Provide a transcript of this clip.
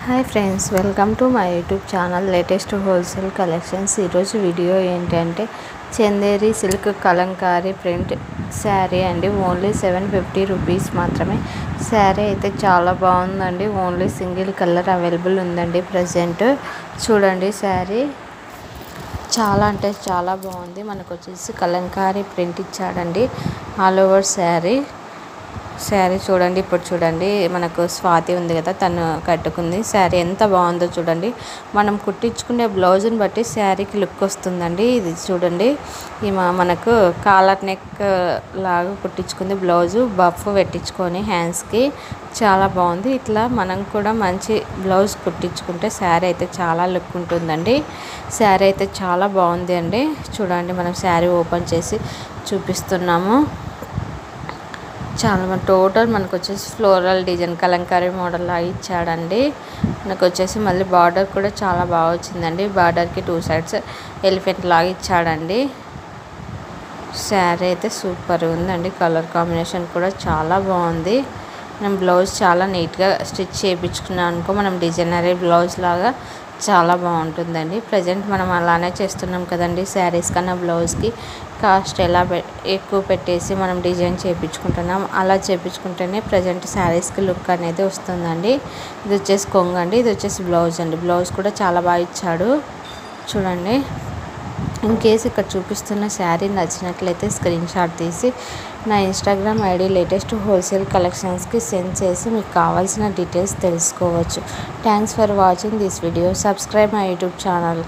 Hi friends, welcome to my YouTube channel latest wholesale collections. ఈరోజు video ఏంటంటే Chanderi silk Kalamkari print sari అండి. Only 750 rupees మాత్రమే. శారీ అయితే చాలా బాగుందండి. ఓన్లీ సింగిల్ కలర్ అవైలబుల్ ఉందండి ప్రజెంట్. చూడండి, శారీ చాలా అంటే చాలా బాగుంది. మనకు వచ్చేసి కలంకారీ ప్రింట్ ఇచ్చాడండి ఆల్ ఓవర్ శారీ చూడండి. ఇప్పుడు చూడండి, మనకు స్వాతి ఉంది కదా, తను కట్టుకుంది. శారీ ఎంత బాగుందో చూడండి. మనం కుట్టించుకునే బ్లౌజ్ని బట్టి శారీకి లుక్ వస్తుందండి. ఇది చూడండి, మనకు కాలర్ నెక్ లాగా కుట్టించుకుంది బ్లౌజు. బఫ్ పెట్టించుకొని హ్యాండ్స్కి చాలా బాగుంది. ఇట్లా మనం కూడా మంచి బ్లౌజ్ కుట్టించుకుంటే శారీ అయితే చాలా లుక్ ఉంటుందండి. శారీ అయితే చాలా బాగుంది అండి. చూడండి, మనం శారీ ఓపెన్ చేసి చూపిస్తున్నాము. చాలా టోటల్ మనకు వచ్చేసి ఫ్లోరల్ డిజైన్ కలంకారీ మోడల్ లాగా ఇచ్చాడండి. మనకు వచ్చేసి మళ్ళీ బార్డర్ కూడా చాలా బాగా వచ్చిందండి. బార్డర్కి 2 సైడ్స్ ఎలిఫెంట్ లాగా ఇచ్చాడండి. శారీ అయితే సూపర్ ఉందండి. కలర్ కాంబినేషన్ కూడా చాలా బాగుంది. మనం బ్లౌజ్ చాలా నీట్గా స్టిచ్ చేయించుకున్నాం అనుకో, మనం డిజైనరీ బ్లౌజ్ లాగా చాలా బాగుంటుందండి. ప్రజెంట్ మనం అలానే చేస్తున్నాం కదండి. శారీస్ కన్నా బ్లౌజ్కి కాస్ట్ ఎక్కువ పెట్టేసి మనం డిజైన్ చేయించుకుంటున్నాం. అలా చేయించుకుంటేనే ప్రజెంట్ శారీస్కి లుక్ అనేది వస్తుందండి. ఇది వచ్చేసి కొంగు అండి, ఇది వచ్చేసి బ్లౌజ్ అండి. బ్లౌజ్ కూడా చాలా బాగా ఇచ్చాడు. చూడండి, ఇన్ కేస్ ఇక్కడ చూపిస్తున్న శారీ నచ్చినట్లయితే స్క్రీన్ షాట్ తీసి నా ఇన్స్టాగ్రామ్ ఐడి లేటెస్ట్ హోల్సేల్ కలెక్షన్స్కి సెండ్ చేసి మీకు కావాల్సిన డీటెయిల్స్ తెలుసుకోవచ్చు. Thanks for watching this video. Subscribe my YouTube channel.